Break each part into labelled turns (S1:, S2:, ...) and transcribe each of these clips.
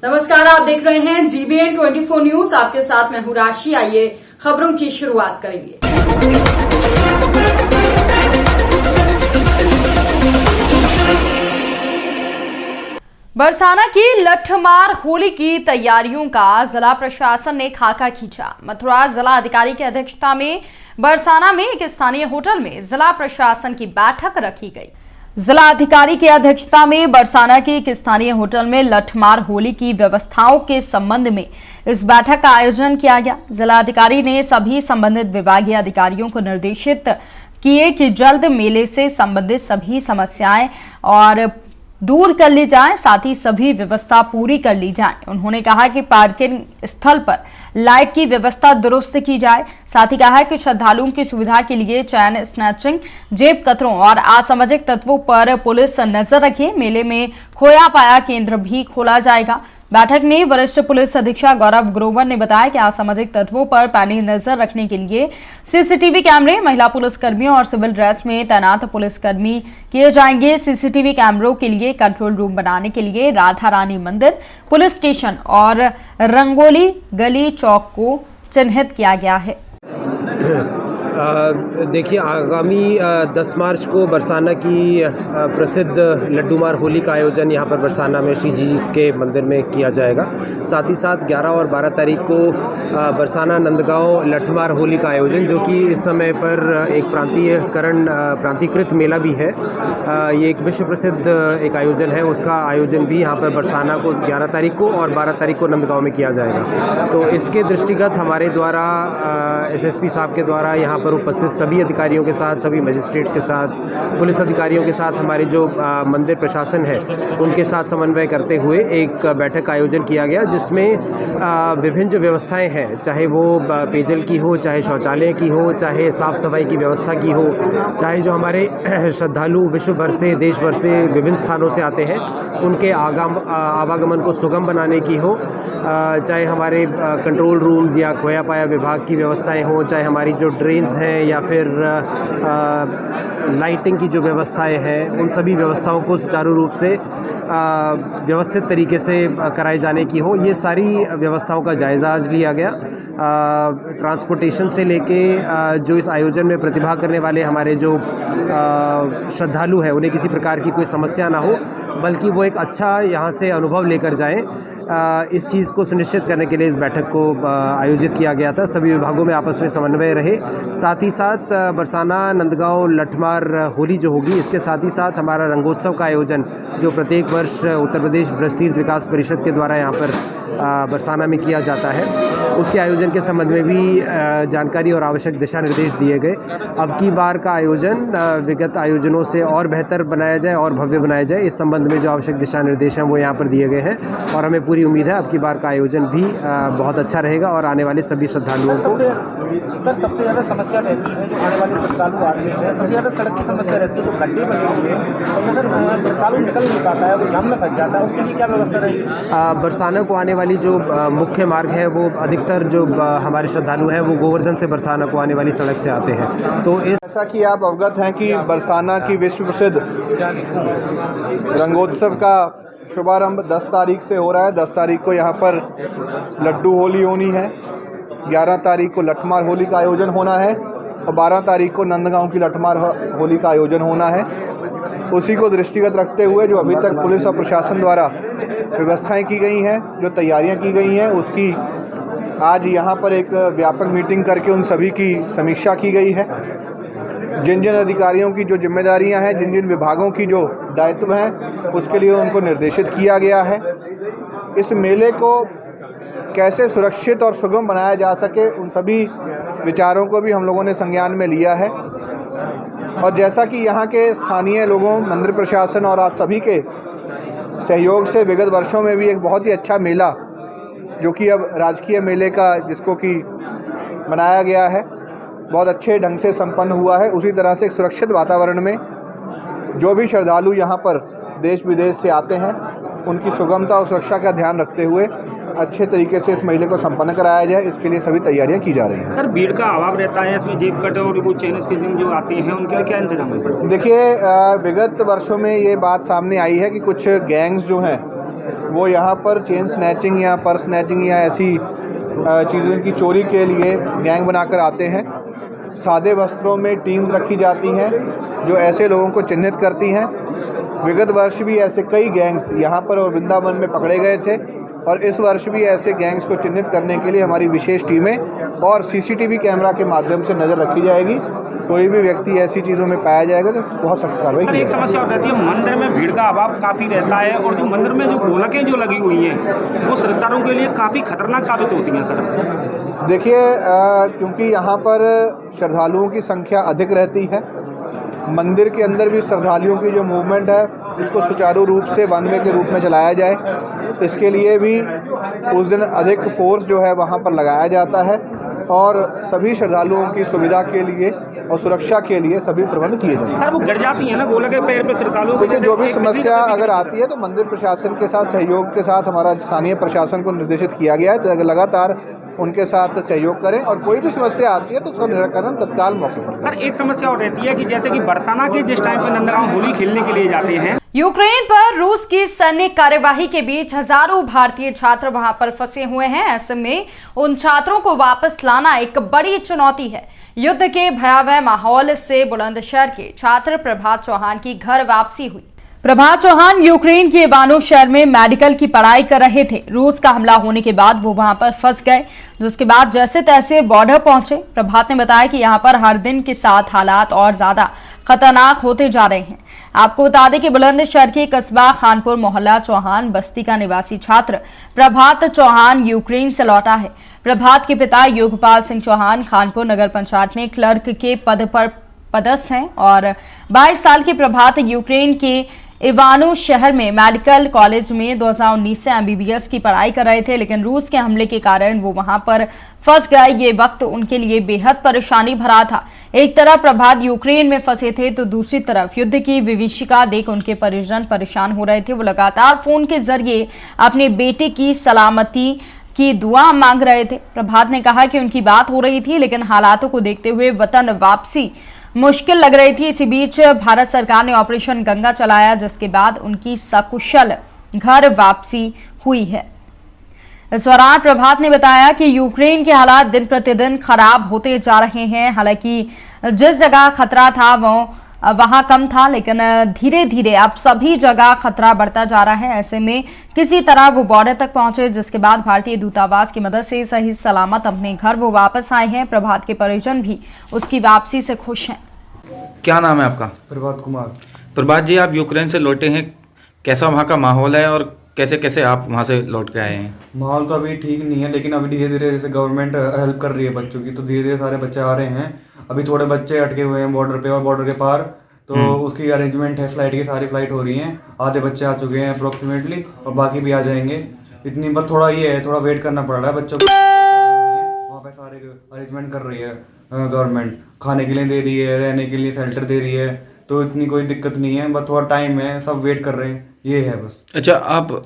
S1: नमस्कार, आप देख रहे हैं GBN 24 न्यूज। आपके साथ मैं हूं राशि। आइए खबरों की शुरुआत करेंगे। बरसाना की लठमार होली की तैयारियों का जिला प्रशासन ने खाका खींचा। मथुरा जिला अधिकारी की अध्यक्षता में बरसाना में एक स्थानीय होटल में जिला प्रशासन की बैठक रखी गई। जिला अधिकारी की अध्यक्षता में बरसाना के एक स्थानीय होटल में लठमार होली की व्यवस्थाओं के संबंध में इस बैठक का आयोजन किया गया। जिला अधिकारी ने सभी संबंधित विभागीय अधिकारियों को निर्देशित किए कि जल्द मेले से संबंधित सभी समस्याएं और दूर कर ली जाए, साथ ही सभी व्यवस्था पूरी कर ली जाए। उन्होंने कहा कि पार्किंग स्थल पर लाइट की व्यवस्था दुरुस्त की जाए। साथ ही कहा कि श्रद्धालुओं की सुविधा के लिए चैन स्नैचिंग, जेब कतरों और असामाजिक तत्वों पर पुलिस नजर रखे। मेले में खोया पाया केंद्र भी खोला जाएगा। बैठक में वरिष्ठ पुलिस अधीक्षक गौरव ग्रोवर ने बताया कि असामाजिक तत्वों पर पैनी नजर रखने के लिए सीसीटीवी कैमरे, महिला पुलिसकर्मियों और सिविल ड्रेस में तैनात पुलिसकर्मी किए जाएंगे। सीसीटीवी कैमरों के लिए कंट्रोल रूम बनाने के लिए राधा रानी मंदिर, पुलिस स्टेशन और रंगोली गली चौक को चिन्हित किया गया है।
S2: देखिए, आगामी 10 मार्च को बरसाना की प्रसिद्ध लड्डूमार होली का आयोजन यहाँ पर बरसाना में श्री जी के मंदिर में किया जाएगा। साथ ही साथ 11 और 12 तारीख को बरसाना नंदगांव लठमार होली का आयोजन, जो कि इस समय पर एक प्रांतीकृत मेला भी है, ये एक विश्व प्रसिद्ध एक आयोजन है। उसका आयोजन भी यहाँ पर बरसाना को 11 तारीख को और 12 तारीख को नंदगांव में किया जाएगा। तो इसके दृष्टिगत हमारे द्वारा SSP साहब के द्वारा यहाँ पर उपस्थित सभी अधिकारियों के साथ, सभी मजिस्ट्रेट्स के साथ, पुलिस अधिकारियों के साथ, हमारे जो मंदिर प्रशासन है उनके साथ समन्वय करते हुए एक बैठक का आयोजन किया गया, जिसमें विभिन्न जो व्यवस्थाएं हैं, चाहे वो पेयजल की हो, चाहे शौचालय की हो, चाहे साफ सफाई की व्यवस्था की हो, चाहे जो हमारे श्रद्धालु विश्व भर से, देश भर से, विभिन्न स्थानों से आते हैं उनके आवागमन को सुगम बनाने की हो, चाहे हमारे कंट्रोल रूम्स या खोया पाया विभाग की व्यवस्थाएं हों, चाहे हमारी जो ड्रेन्स हैं या फिर लाइटिंग की जो व्यवस्थाएं हैं, उन सभी व्यवस्थाओं को सुचारू रूप से व्यवस्थित तरीके से कराए जाने की हो, ये सारी व्यवस्थाओं का जायज़ा आज लिया गया। ट्रांसपोर्टेशन से लेके जो इस आयोजन में प्रतिभाग करने वाले हमारे जो श्रद्धालु हैं, उन्हें किसी प्रकार की कोई समस्या ना हो, बल्कि वो एक अच्छा यहाँ से अनुभव लेकर जाएं, इस चीज़ को सुनिश्चित करने के लिए इस बैठक को आयोजित किया गया था। सभी विभागों में आपस में समन्वय रहे। साथ ही साथ बरसाना नंदगांव लठमार होली जो होगी, इसके साथ ही साथ हमारा रंगोत्सव का आयोजन, जो प्रत्येक वर्ष उत्तर प्रदेश ब्रजतीर्थ विकास परिषद के द्वारा यहाँ पर बरसाना में किया जाता है, उसके आयोजन के संबंध में भी जानकारी और आवश्यक दिशा निर्देश दिए गए। अब की बार का आयोजन विगत आयोजनों से और बेहतर बनाया जाए और भव्य बनाया जाए, इस संबंध में जो आवश्यक दिशा निर्देश हैं वो यहाँ पर दिए गए हैं, और हमें पूरी उम्मीद है अब की बार का आयोजन भी बहुत अच्छा रहेगा और आने वाले सभी श्रद्धालुओं को।
S3: सबसे ज़्यादा समस्या रहती है जो आने वाले श्रद्धालु आ रहे हैं, सबसे ज़्यादा सड़क की समस्या रहती है, जो गड्ढे बने हुए हैं, तो अगर श्रद्धालु निकल नहीं पाता है, वो जाम में फंस जाता है, उसके लिए क्या व्यवस्था रहेगी?
S2: बरसाना को आने वाली जो मुख्य मार्ग है, वो अधिकतर जो हमारे श्रद्धालु हैं वो गोवर्धन से बरसाना को आने वाली सड़क से आते हैं। तो
S4: जैसा कि आप अवगत हैं कि बरसाना की विश्व प्रसिद्ध रंगोत्सव का शुभारंभ 10 तारीख से हो रहा है। 10 तारीख को यहाँ पर लड्डू होली होनी है, 11 तारीख को लठमार होली का आयोजन होना है और 12 तारीख को नंदगांव की लठमार होली का आयोजन होना है। उसी को दृष्टिगत रखते हुए जो अभी तक पुलिस और प्रशासन द्वारा व्यवस्थाएं की गई हैं, जो तैयारियां की गई हैं, उसकी आज यहाँ पर एक व्यापक मीटिंग करके उन सभी की समीक्षा की गई है। जिन जिन अधिकारियों की जो जिम्मेदारियां हैं, जिन जिन विभागों की जो दायित्व हैं, उसके लिए उनको निर्देशित किया गया है। इस मेले को कैसे सुरक्षित और सुगम बनाया जा सके, उन सभी विचारों को भी हम लोगों ने संज्ञान में लिया है। और जैसा कि यहाँ के स्थानीय लोगों, मंदिर प्रशासन और आप सभी के सहयोग से विगत वर्षों में भी एक बहुत ही अच्छा मेला, जो कि अब राजकीय मेले का जिसको कि मनाया गया है, बहुत अच्छे ढंग से संपन्न हुआ है। उसी तरह से एक सुरक्षित वातावरण में जो भी श्रद्धालु यहाँ पर देश विदेश से आते हैं, उनकी सुगमता और सुरक्षा का ध्यान रखते हुए अच्छे तरीके से इस मेले को संपन्न कराया जाए, इसके लिए सभी तैयारियां की जा रही हैं।
S3: सर, भीड़ का अभाव रहता है इसमें, जेब कट और वो चेन स्केचिंग जो आती हैं, उनके लिए क्या इंतजाम है?
S4: देखिए, विगत वर्षों में ये बात सामने आई है कि कुछ गैंग्स जो हैं वो यहाँ पर चेन स्नैचिंग या पर्स स्नैचिंग या ऐसी चीज़ों की चोरी के लिए गैंग बनाकर आते हैं। सादे वस्त्रों में टीम्स रखी जाती हैं जो ऐसे लोगों को चिन्हित करती हैं। विगत वर्ष भी ऐसे कई गैंग्स यहाँ पर और वृंदावन में पकड़े गए थे और इस वर्ष भी ऐसे गैंग्स को चिन्हित करने के लिए हमारी विशेष टीमें और सीसीटीवी कैमरा के माध्यम से नज़र रखी जाएगी। कोई भी व्यक्ति ऐसी चीज़ों में पाया जाएगा तो बहुत सख्त कार्रवाई की
S3: जाएगी। एक समस्या और रहती है, मंदिर में भीड़ का अभाव काफ़ी रहता है और जो मंदिर में जो गोलकें जो लगी हुई हैं वो श्रद्धालुओं के लिए काफ़ी खतरनाक साबित होती हैं सर।
S4: देखिए, क्योंकि यहाँ पर श्रद्धालुओं की संख्या अधिक रहती है, मंदिर के अंदर भी श्रद्धालुओं की जो मूवमेंट है उसको सुचारू रूप से वन वे के रूप में चलाया जाए, इसके लिए भी उस दिन अधिक फोर्स जो है वहाँ पर लगाया जाता है और सभी श्रद्धालुओं की सुविधा के लिए और सुरक्षा के लिए सभी प्रबंध किए जाते हैं।
S3: सर वो गिर जाती है ना गोलकें पैर पे श्रद्धालुओं
S4: को, जो भी समस्या अगर आती है तो मंदिर प्रशासन के साथ सहयोग के साथ हमारा स्थानीय प्रशासन को निर्देशित किया गया है तो लगातार उनके साथ सहयोग करें और कोई भी समस्या आती है तो उसका निराकरण तत्काल मौके पर।
S3: सर एक समस्या और रहती है कि जैसे कि बरसाना के जिस टाइम पर नंदगांव होली खेलने के लिए जाते हैं,
S1: यूक्रेन पर रूस की सैन्य कार्यवाही के बीच हजारों भारतीय छात्र वहां पर फंसे हुए हैं। ऐसे में उन छात्रों को वापस लाना एक बड़ी चुनौती है। युद्ध के भयावह माहौल से बुलंदशहर के छात्र प्रभात चौहान की घर वापसी हुई। प्रभात चौहान यूक्रेन के इवानो शहर में मेडिकल की पढ़ाई कर रहे थे। रूस का हमला होने के बाद वो वहां पर फंस गए, जिसके बाद जैसे तैसे बॉर्डर पहुंचे। प्रभात ने बताया कि यहां पर हर दिन के साथ हालात और ज्यादा खतरनाक होते जा रहे हैं। आपको बता दें कि बुलंदशहर के कस्बा खानपुर मोहल्ला चौहान बस्ती का निवासी छात्र प्रभात चौहान यूक्रेन से लौटा है। प्रभात के पिता योगपाल सिंह चौहान खानपुर नगर पंचायत में क्लर्क के पद पर पदस्थ हैं और 22 साल के प्रभात यूक्रेन के इवानो शहर में मेडिकल कॉलेज में 2019 से एमबीबीएस की पढ़ाई कर रहे थे, लेकिन रूस के हमले के कारण वो वहां पर फंस गए। ये वक्त उनके लिए बेहद परेशानी भरा था। एक तरफ प्रभात यूक्रेन में फंसे थे तो दूसरी तरफ युद्ध की विभीषिका देख उनके परिजन परेशान हो रहे थे। वो लगातार फोन के जरिए अपने बेटे की सलामती की दुआ मांग रहे थे। प्रभात ने कहा कि उनकी बात हो रही थी, लेकिन हालातों को देखते हुए वतन वापसी मुश्किल लग रही थी। इसी बीच भारत सरकार ने ऑपरेशन गंगा चलाया, जिसके बाद उनकी सकुशल घर वापसी हुई है। इस दौरान प्रभात ने बताया कि यूक्रेन के हालात दिन प्रतिदिन खराब होते जा रहे हैं। हालांकि जिस जगह खतरा था वो वहां कम था, लेकिन धीरे धीरे अब सभी जगह खतरा बढ़ता जा रहा है। ऐसे में किसी तरह वो बॉर्डर तक पहुंचे, जिसके बाद भारतीय दूतावास की मदद से सही सलामत अपने घर वो वापस आए हैं। प्रभात के परिजन भी उसकी वापसी से खुश हैं।
S5: क्या नाम है आपका?
S6: प्रभात कुमार।
S5: प्रभात जी, आप यूक्रेन से लौटे हैं, कैसा वहाँ का माहौल है और कैसे कैसे आप वहाँ से लौट के आए हैं?
S6: माहौल तो अभी ठीक नहीं है, लेकिन अभी धीरे धीरे जैसे गवर्नमेंट हेल्प कर रही है बच्चों की, तो धीरे धीरे सारे बच्चे आ रहे हैं। अभी थोड़े बच्चे अटके हुए हैं बॉर्डर पे और बॉर्डर के पार, तो उसकी अरेंजमेंट है, फ्लाइट की सारी फ्लाइट हो रही हैं। आधे बच्चे आ चुके हैं अप्रोक्सीमेटली और बाकी भी आ जाएंगे। इतनी बस थोड़ा ये है, थोड़ा वेट करना पड़ रहा है बच्चों को। वहाँ पे सारे अरेंजमेंट कर रही है गवर्नमेंट, खाने के लिए दे रही है, रहने के लिए शेल्टर दे रही है, तो इतनी कोई दिक्कत नहीं है। बस थोड़ा टाइम है, सब वेट कर रहे हैं, ये है बस।
S5: अच्छा, आप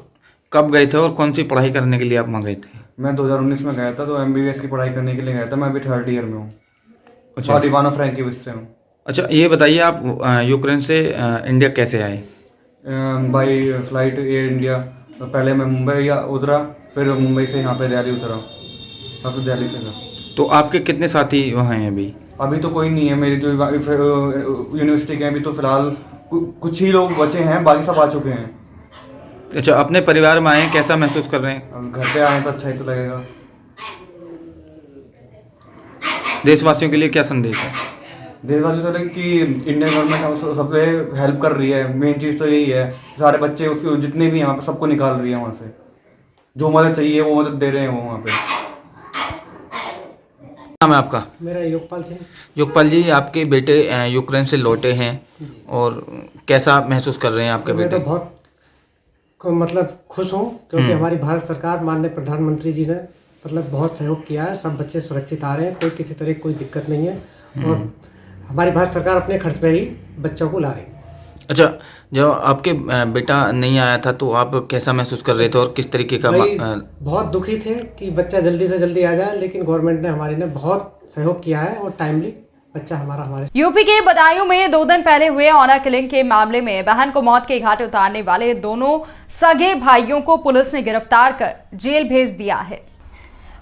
S5: कब गए थे और कौन सी पढ़ाई करने के लिए आप वहाँ गए थे?
S6: मैं 2019 में गया था, तो एमबीबीएस की पढ़ाई करने के लिए गया था। मैं अभी 3rd ईयर में हूँ।
S5: अच्छा,
S6: और इवानो फ्रैंकिविच से हूँ।
S5: अच्छा, ये बताइए आप यूक्रेन से इंडिया कैसे आए?
S6: By flight air India. पहले मैं मुंबई उतरा, फिर मुंबई से यहाँ पे दिल्ली उतरा, और फिर दिल्ली से था।
S5: तो आपके कितने साथी वहाँ हैं अभी?
S6: अभी तो कोई नहीं है, मेरी जो यूनिवर्सिटी के अभी तो फिलहाल कुछ ही लोग बचे हैं, बाकी सब आ चुके हैं।
S5: अच्छा, अपने परिवार में आए, कैसा महसूस कर रहे हैं?
S6: घर पे आए तो अच्छा ही तो लगेगा।
S5: देशवासियों के लिए क्या संदेश है?
S6: देशवासियों से कि इंडियन गवर्नमेंट सबसे हेल्प कर रही है। मेन चीज़ तो यही है, सारे बच्चे उसके जितने भी यहाँ पे सबको निकाल रही है वहाँ से, जो मदद चाहिए वो मदद दे रहे हैं वो वहाँ पे।
S5: नाम है आपका?
S7: मेरा योगपाल सिंह।
S5: योगपाल जी, आपके बेटे यूक्रेन से लौटे हैं और कैसा महसूस कर रहे हैं आपके
S7: मैं
S5: बेटे?
S7: तो बहुत मतलब खुश हूँ, क्योंकि हमारी भारत सरकार माननीय प्रधानमंत्री जी ने मतलब बहुत सहयोग किया है। सब बच्चे सुरक्षित आ रहे हैं, कोई किसी तरह की कोई दिक्कत नहीं है और हमारी भारत सरकार अपने खर्च पे ही बच्चों को ला रही है।
S5: अच्छा, जब आपके बेटा नहीं आया था तो आप कैसा महसूस कर रहे थे और किस तरीके का?
S7: बहुत दुखी थे कि बच्चा जल्दी से जल्दी आ जाए, लेकिन गवर्नमेंट ने हमारी ने बहुत सहयोग किया है और टाइमली बच्चा हमारे
S1: यूपी के बदायूं में 2 दिन पहले हुए ऑनर किलिंग के मामले में बहन को मौत के घाट उतारने वाले दोनों सगे भाइयों को पुलिस ने गिरफ्तार कर जेल भेज दिया है।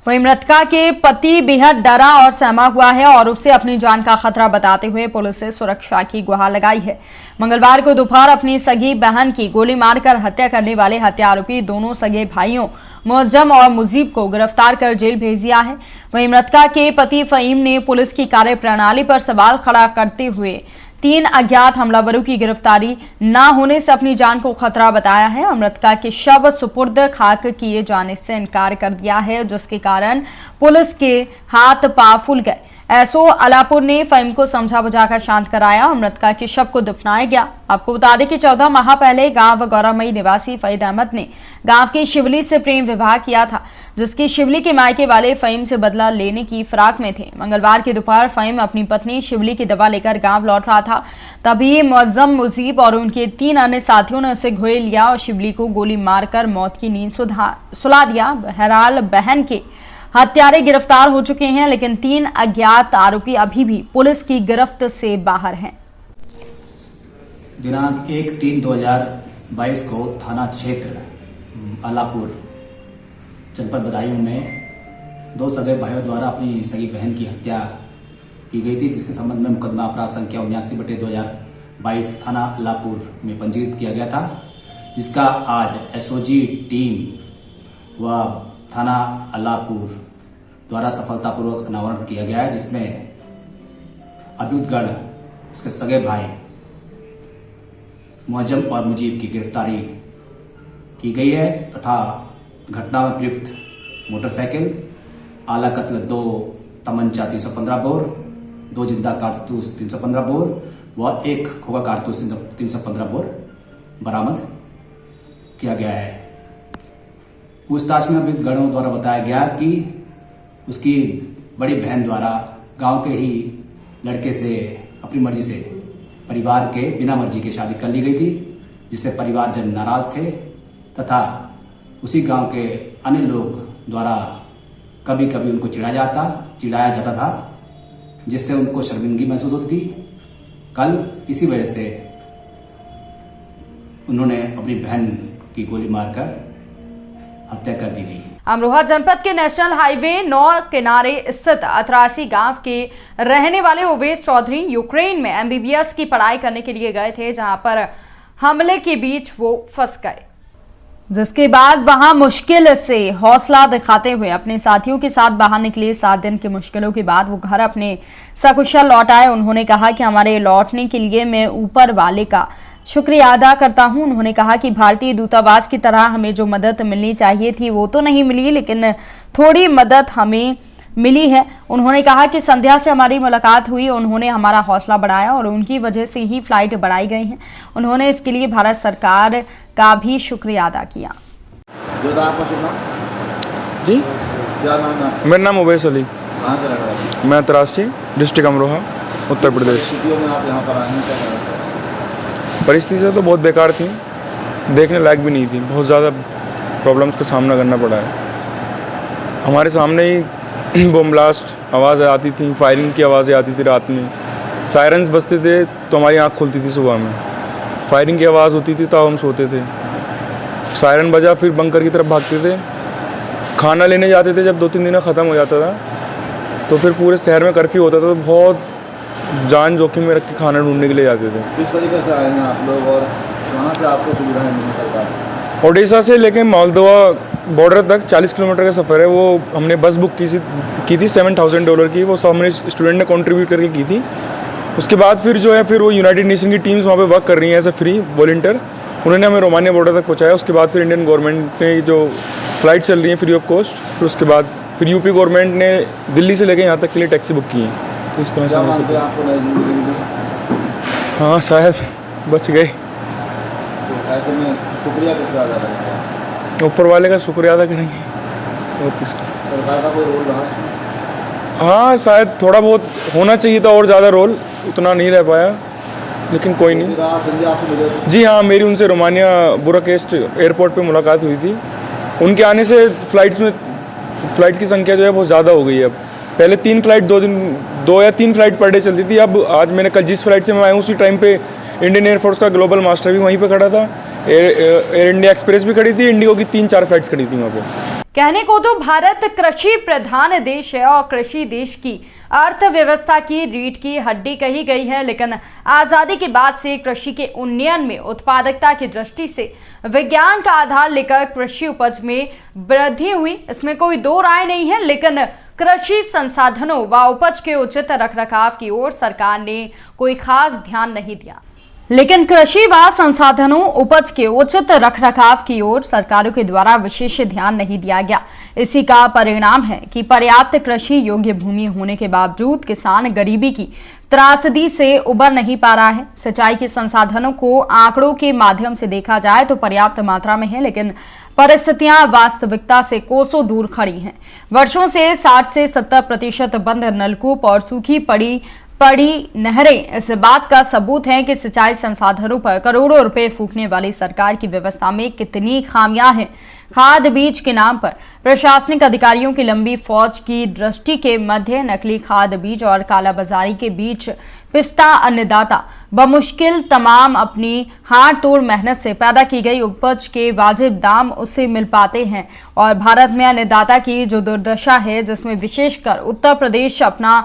S1: वहीं मृतका के पति बेहद डरा और सहमा हुआ है और उसे अपनी जान का खतरा बताते हुए पुलिस से सुरक्षा की गुहार लगाई है। मंगलवार को दोपहर अपनी सगी बहन की गोली मारकर हत्या करने वाले हत्या आरोपी दोनों सगे भाइयों मुअज्जम और मुजीब को गिरफ्तार कर जेल भेज दिया है। वहीं मृतका के पति फहीम ने पुलिस की कार्यप्रणाली पर सवाल खड़ा करते हुए 3 अज्ञात हमलावरों की गिरफ्तारी न होने से अपनी जान को खतरा बताया है और मृतका के शव सुपुर्द खाक किए जाने से इनकार कर दिया है, जिसके कारण पुलिस के हाथ पांव फूल गए। एसओ अलापुर ने फहीम को समझा बुझाकर शांत कराया और मृतका के शव को दफनाया गया। आपको बता दें कि 14 माह पहले गांव गौरामई निवासी फईद अहमद ने गांव की शिवली से प्रेम विवाह किया था, जिसकी शिवली के मायके वाले फहीम से बदला लेने की फिराक में थे। मंगलवार की दोपहर फहीम अपनी पत्नी शिवली की दवा लेकर गांव लौट रहा था, तभी मुअज्जम, मुजीब और उनके 3 अन्य साथियों ने उसे घोल लिया और शिवली को गोली मारकर मौत की नींद सुला दिया। बहरहाल बहन के हत्यारे गिरफ्तार हो चुके हैं, लेकिन 3 अज्ञात आरोपी अभी भी पुलिस की गिरफ्त से बाहर हैं।
S8: दिनांक 1/3/2022 को थाना क्षेत्र अलापुर जनपद बदायूं में 2 सगे भाइयों द्वारा अपनी सगी बहन की हत्या की गई थी, जिसके संबंध में मुकदमा अपराध संख्या 79/2022 थाना अलापुर में पंजीकृत किया गया था, जिसका आज एसओजी टीम व थाना अलापुर द्वारा सफलतापूर्वक अनावरण किया गया है, जिसमें अभियुक्तगण उसके सगे भाई मुअज्जम और मुजीब की गिरफ्तारी की गई है तथा घटना में प्रयुक्त मोटरसाइकिल, आला कत्ल 2 तमंचा 315 बोर, 2 जिंदा कारतूस 315 बोर व 1 खोखा कारतूस 315 बोर बरामद किया गया है। पूछताछ में अभियुक्त गणों द्वारा बताया गया कि उसकी बड़ी बहन द्वारा गांव के ही लड़के से अपनी मर्जी से परिवार के बिना मर्जी के शादी कर ली गई थी, जिससे परिवारजन नाराज थे तथा उसी गांव के अन्य लोग द्वारा कभी कभी उनको चिढ़ाया जाता था, जिससे उनको शर्मिंदगी महसूस होती थी। कल इसी वजह से उन्होंने अपनी बहन की गोली मारकर हत्या कर दी गई।
S1: अमरोहा जनपद के नेशनल हाईवे 9 किनारे स्थित अतरासी गांव के रहने वाले ओवेश चौधरी यूक्रेन में एमबीबीएस की पढ़ाई करने के लिए गए थे, जहां पर हमले के बीच वो फंस गए, जिसके बाद वहां मुश्किल से हौसला दिखाते हुए अपने साथियों के साथ बाहर निकले। 7 दिन की मुश्किलों के बाद वो घर अपने सकुशल लौट आए। उन्होंने कहा कि हमारे लौटने के लिए मैं ऊपर वाले का शुक्रिया अदा करता हूं। उन्होंने कहा कि भारतीय दूतावास की तरह हमें जो मदद मिलनी चाहिए थी वो तो नहीं मिली, लेकिन थोड़ी मदद हमें मिली है। उन्होंने कहा कि संध्या से हमारी मुलाकात हुई, उन्होंने हमारा हौसला बढ़ाया और उनकी वजह से ही फ्लाइट बढ़ाई गई है। उन्होंने इसके लिए भारत सरकार का भी शुक्रिया अदा किया।
S9: जी, मेरा नाम उवैस अली, मैं तरासी डिस्ट्रिक्ट अमरोहा उत्तर प्रदेश। परिस्थितियाँ तो बहुत बेकार थी, देखने लायक भी नहीं थी, बहुत ज़्यादा प्रॉब्लम्स का सामना करना पड़ा है। हमारे सामने ही बम ब्लास्ट आवाज़ें आती थी, फायरिंग की आवाज़ें आती थी, रात में सायरन्स बजते थे तो हमारी आँख खुलती थी, सुबह में फायरिंग की आवाज़ होती थी तो हम सोते थे। सायरन बजा फिर बंकर की तरफ भागते थे, खाना लेने जाते थे, जब 2-3 दिन ख़त्म हो जाता था तो फिर पूरे शहर में कर्फ्यू होता था, तो बहुत जान जोखिम में रख के खाना ढूंढने के लिए जाते थे।
S4: किस तरीके से आए हैं आप लोग और कहाँ से आपको सुविधाएं मिली सरकार?
S9: ओडिशा से लेके मोल्दोवा बॉर्डर तक 40 किलोमीटर का सफ़र है। वो हमने बस बुक की थी $7,000 की, वो सब हमने स्टूडेंट ने कंट्रीब्यूट करके की थी। उसके बाद फिर जो है फिर वो यूनाइटेड नेशन की टीम्स वहाँ पे वर्क कर रही हैं एज ए फ्री वॉलंटियर, उन्होंने हमें रोमानिया बॉर्डर तक पहुँचाया। उसके बाद फिर इंडियन गवर्नमेंट ने जो फ़्लाइट चल रही है फ्री ऑफ कॉस्ट, फिर उसके बाद फिर यूपी गवर्नमेंट ने दिल्ली से लेके यहाँ तक के लिए टैक्सी बुक की है। तो इस तरह से हमें सब, हाँ शायद बच गए।
S4: तो ऐसे में शुक्रिया किसका अदा करेंगे?
S9: ऊपर वाले का शुक्रिया अदा करेंगे और किसका।
S4: सरकार का कोई रोल रहा?
S9: हाँ शायद थोड़ा बहुत होना चाहिए था और ज़्यादा रोल, उतना नहीं रह पाया, लेकिन कोई नहीं। जी हाँ, मेरी उनसे रोमानिया बुरापेस्ट एयरपोर्ट पे मुलाकात हुई थी। उनके आने से फ़्लाइट्स की संख्या जो है बहुत ज़्यादा हो गई है अब, पहले 3 फ्लाइट 2 या 3 फ्लाइट पर डे चलती थी। अब आज मैंने कल जिस फ्लाइट से मैं आया हूँ उसी टाइम पे इंडियन एयरफोर्स का ग्लोबल मास्टर भी वहीं पे खड़ा था, एयर इंडिया एक्सप्रेस भी खड़ी थी, इंडिगो की 3-4 फ्लाइट्स खड़ी थी वहाँ पे।
S1: कहने को तो भारत कृषि प्रधान देश है और कृषि देश की अर्थव्यवस्था की रीढ़ की हड्डी कही गई है, लेकिन आजादी के बाद से कृषि के उन्नयन में उत्पादकता की दृष्टि से विज्ञान का आधार लेकर कृषि उपज में वृद्धि हुई, इसमें कोई दो राय नहीं है। लेकिन कृषि संसाधनों व उपज के उचित रखरखाव की ओर सरकार ने कोई खास ध्यान नहीं दिया। लेकिन कृषि व संसाधनों उपज के उचित रखरखाव की ओर सरकारों के द्वारा विशेष ध्यान नहीं दिया गया। इसी का परिणाम है कि पर्याप्त कृषि योग्य भूमि होने के बावजूद किसान गरीबी की त्रासदी से उबर नहीं पा रहा है। सिंचाई के संसाधनों को आंकड़ों के माध्यम से देखा जाए तो पर्याप्त मात्रा में है, लेकिन परिस्थितियां वास्तविकता से कोसों दूर खड़ी हैं। वर्षों से 60 से 70% बंद नलकूप और सूखी पड़ी नहरें इस बात का सबूत हैं कि सिंचाई संसाधनों पर करोड़ों रुपए फूकने वाली सरकार की व्यवस्था में कितनी खामियां हैं। खाद बीज के नाम पर प्रशासनिक अधिकारियों की लंबी फौज की दृष्टि के मध्य नकली खाद बीज और कालाबाजारी के बीच पिस्ता अन्नदाता बमुश्किल तमाम अपनी हाथ तोड़ मेहनत से पैदा की गई उपज के वाजिब दाम उससे मिल पाते हैं। और भारत में अन्नदाता की जो दुर्दशा है, जिसमें विशेषकर उत्तर प्रदेश अपना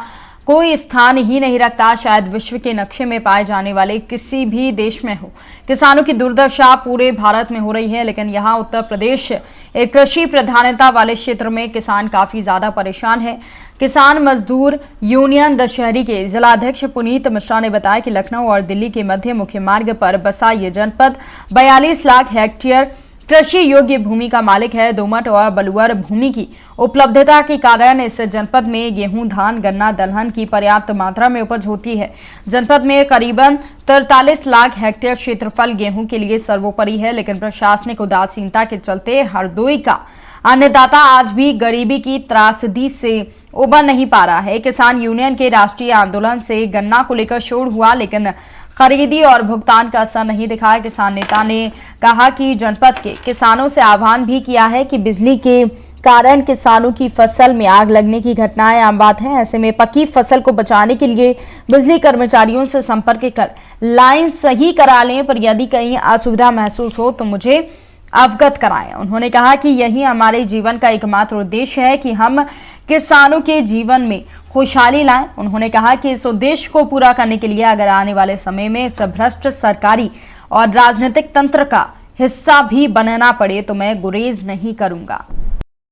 S1: कोई स्थान ही नहीं रखता, शायद विश्व के नक्शे में पाए जाने वाले किसी भी देश में हो। किसानों की दुर्दशा पूरे भारत में हो रही है, लेकिन यहाँ उत्तर प्रदेश एक कृषि प्रधानता वाले क्षेत्र में किसान काफी ज्यादा परेशान है। किसान मजदूर यूनियन दशहरी के जिलाध्यक्ष पुनीत मिश्रा ने बताया कि लखनऊ और दिल्ली के मध्य मुख्य मार्ग पर बसा ये जनपद 42 लाख हेक्टेयर कृषि योग्य भूमि का मालिक है। दोमट और बलुअर भूमि की उपलब्धता के कारण इस जनपद में गेहूं, धान, गन्ना, दलहन की पर्याप्त मात्रा में उपज होती है। जनपद में करीबन 43 लाख हेक्टेयर क्षेत्रफल गेहूं के लिए सर्वोपरि है, लेकिन प्रशासनिक उदासीनता के चलते हरदोई का अन्नदाता आज भी गरीबी की त्रासदी से उबर नहीं पा रहा है। किसान यूनियन के राष्ट्रीय आंदोलन से गन्ना को लेकर शोर हुआ, लेकिन खरीदी और भुगतान का असर नहीं दिखाया। किसान नेता ने कहा कि जनपद के किसानों से आह्वान भी किया है कि बिजली के कारण किसानों की फसल में आग लगने की घटनाएं आम बात है। ऐसे में पकी फसल को बचाने के लिए बिजली कर्मचारियों से संपर्क कर लाइन सही करा लें, पर यदि कहीं असुविधा महसूस हो तो मुझे अवगत कराएं। उन्होंने कहा कि यही हमारे जीवन का एकमात्र उद्देश्य है कि हम किसानों के जीवन में खुशहाली लाएं। उन्होंने कहा कि इस उद्देश्य को पूरा करने के लिए अगर आने वाले समय में इस भ्रष्ट सरकारी और राजनीतिक तंत्र का हिस्सा भी बनना पड़े तो मैं गुरेज नहीं करूंगा।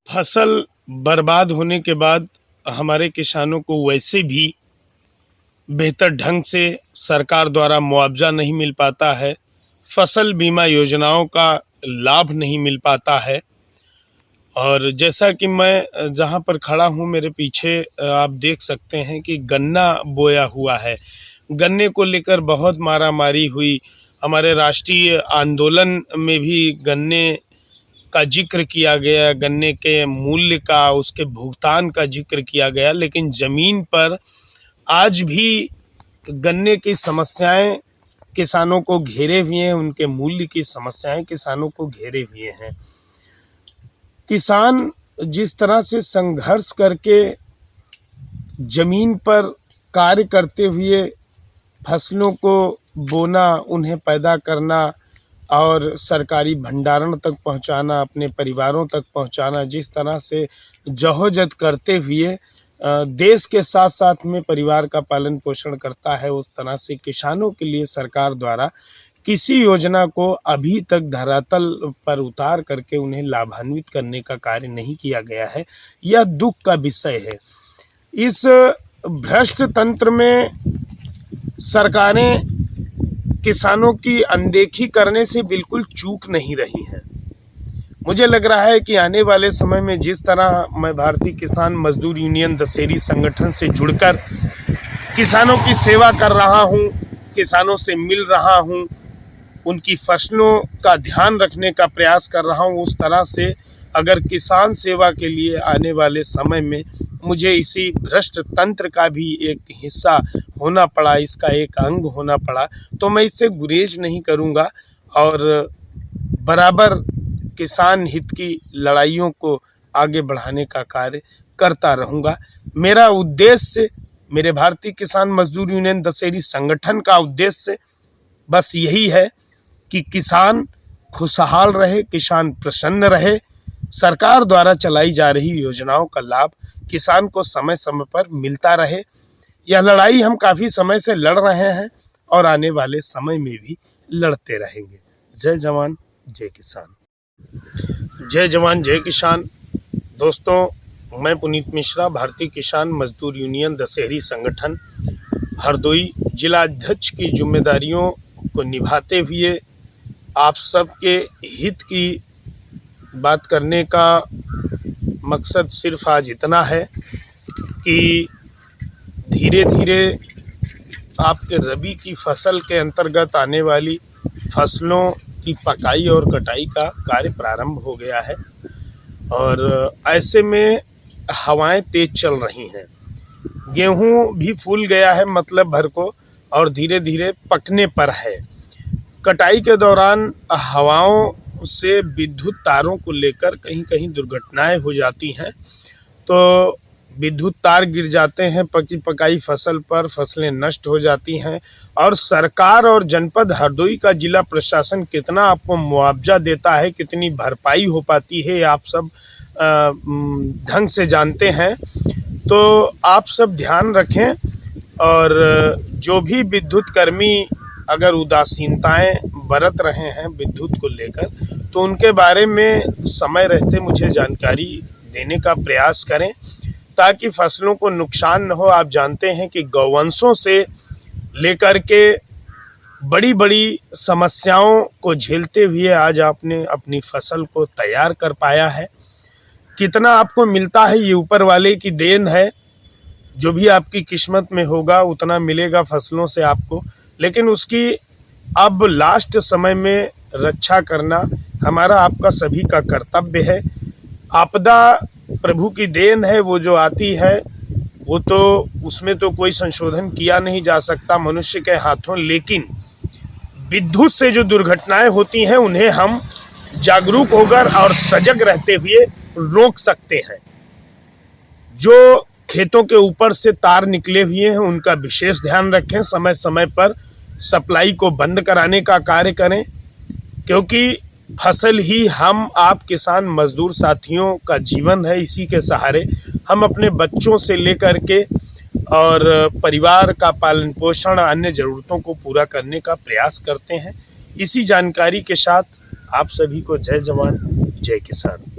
S10: फसल बर्बाद होने के बाद हमारे किसानों को वैसे भी बेहतर ढंग से सरकार द्वारा मुआवजा नहीं मिल पाता है, फसल बीमा योजनाओं का लाभ नहीं मिल पाता है। और जैसा कि मैं जहां पर खड़ा हूं, मेरे पीछे आप देख सकते हैं कि गन्ना बोया हुआ है। गन्ने को लेकर बहुत मारामारी हुई। हमारे राष्ट्रीय आंदोलन में भी गन्ने का जिक्र किया गया, गन्ने के मूल्य का, उसके भुगतान का जिक्र किया गया, लेकिन ज़मीन पर आज भी गन्ने की समस्याएं किसानों को घेरे हुए हैं, उनके मूल्य की समस्याएं किसानों को घेरे हुए हैं। किसान जिस तरह से संघर्ष करके जमीन पर कार्य करते हुए फसलों को बोना, उन्हें पैदा करना और सरकारी भंडारण तक पहुंचाना, अपने परिवारों तक पहुंचाना, जिस तरह से जहोजहद करते हुए देश के साथ साथ में परिवार का पालन पोषण करता है, उस तरह से किसानों के लिए सरकार द्वारा किसी योजना को अभी तक धरातल पर उतार करके उन्हें लाभान्वित करने का कार्य नहीं किया गया है। यह दुख का विषय है। इस भ्रष्ट तंत्र में सरकारें किसानों की अनदेखी करने से बिल्कुल चूक नहीं रही हैं। मुझे लग रहा है कि आने वाले समय में जिस तरह मैं भारतीय किसान मजदूर यूनियन दशहरी संगठन से जुड़कर किसानों की सेवा कर रहा हूं, किसानों से मिल रहा हूं, उनकी फसलों का ध्यान रखने का प्रयास कर रहा हूं, उस तरह से अगर किसान सेवा के लिए आने वाले समय में मुझे इसी भ्रष्ट तंत्र का भी एक हिस्सा होना पड़ा, इसका एक अंग होना पड़ा, तो मैं इससे गुरेज नहीं करूंगा और बराबर किसान हित की लड़ाइयों को आगे बढ़ाने का कार्य करता रहूँगा। मेरा उद्देश्य, मेरे भारतीय किसान मजदूर यूनियन दशहरी संगठन का उद्देश्य बस यही है कि किसान खुशहाल रहे, किसान प्रसन्न रहे, सरकार द्वारा चलाई जा रही योजनाओं का लाभ किसान को समय समय पर मिलता रहे। यह लड़ाई हम काफ़ी समय से लड़ रहे हैं और आने वाले समय में भी लड़ते रहेंगे। जय जवान जय किसान। जय जवान जय किसान। दोस्तों, मैं पुनीत मिश्रा, भारतीय किसान मजदूर यूनियन दशहरी संगठन हरदोई जिला अध्यक्ष की जिम्मेदारियों को निभाते हुए आप सबके हित की बात करने का मकसद सिर्फ आज इतना है कि धीरे धीरे आपके रबी की फसल के अंतर्गत आने वाली फसलों की पकाई और कटाई का कार्य प्रारंभ हो गया है और ऐसे में हवाएं तेज चल रही हैं। गेहूं भी फूल गया है मतलब भर को और धीरे धीरे पकने पर है। कटाई के दौरान हवाओं से विद्युत तारों को लेकर कहीं कहीं दुर्घटनाएं हो जाती हैं, तो विद्युत तार गिर जाते हैं पकी पकाई फसल पर, फसलें नष्ट हो जाती हैं और सरकार और जनपद हरदोई का जिला प्रशासन कितना आपको मुआवजा देता है, कितनी भरपाई हो पाती है, आप सब ढंग से जानते हैं। तो आप सब ध्यान रखें और जो भी विद्युत कर्मी अगर उदासीनताएं बरत रहे हैं विद्युत को लेकर, तो उनके बारे में समय रहते मुझे जानकारी देने का प्रयास करें ताकि फसलों को नुकसान न हो। आप जानते हैं कि गौवंशों से लेकर के बड़ी बड़ी समस्याओं को झेलते हुए आज आपने अपनी फसल को तैयार कर पाया है। कितना आपको मिलता है ये ऊपर वाले की देन है, जो भी आपकी किस्मत में होगा उतना मिलेगा फसलों से आपको, लेकिन उसकी अब लास्ट समय में रक्षा करना हमारा आपका सभी का कर्तव्य है। आपदा प्रभु की देन है, वो जो आती है वो तो उसमें तो कोई संशोधन किया नहीं जा सकता मनुष्य के हाथों, लेकिन विद्युत से जो दुर्घटनाएं होती हैं उन्हें हम जागरूक होकर और सजग रहते हुए रोक सकते हैं। जो खेतों के ऊपर से तार निकले हुए हैं उनका विशेष ध्यान रखें, समय समय पर सप्लाई को बंद कराने का कार्य करें, क्योंकि फसल ही हम आप किसान मजदूर साथियों का जीवन है। इसी के सहारे हम अपने बच्चों से लेकर के और परिवार का पालन पोषण, अन्य ज़रूरतों को पूरा करने का प्रयास करते हैं। इसी जानकारी के साथ आप सभी को जय जवान जय किसान।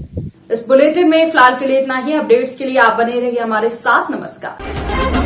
S1: इस बुलेटिन में फिलहाल के लिए इतना ही। अपडेट्स के लिए आप बने रहिए हमारे साथ। नमस्कार।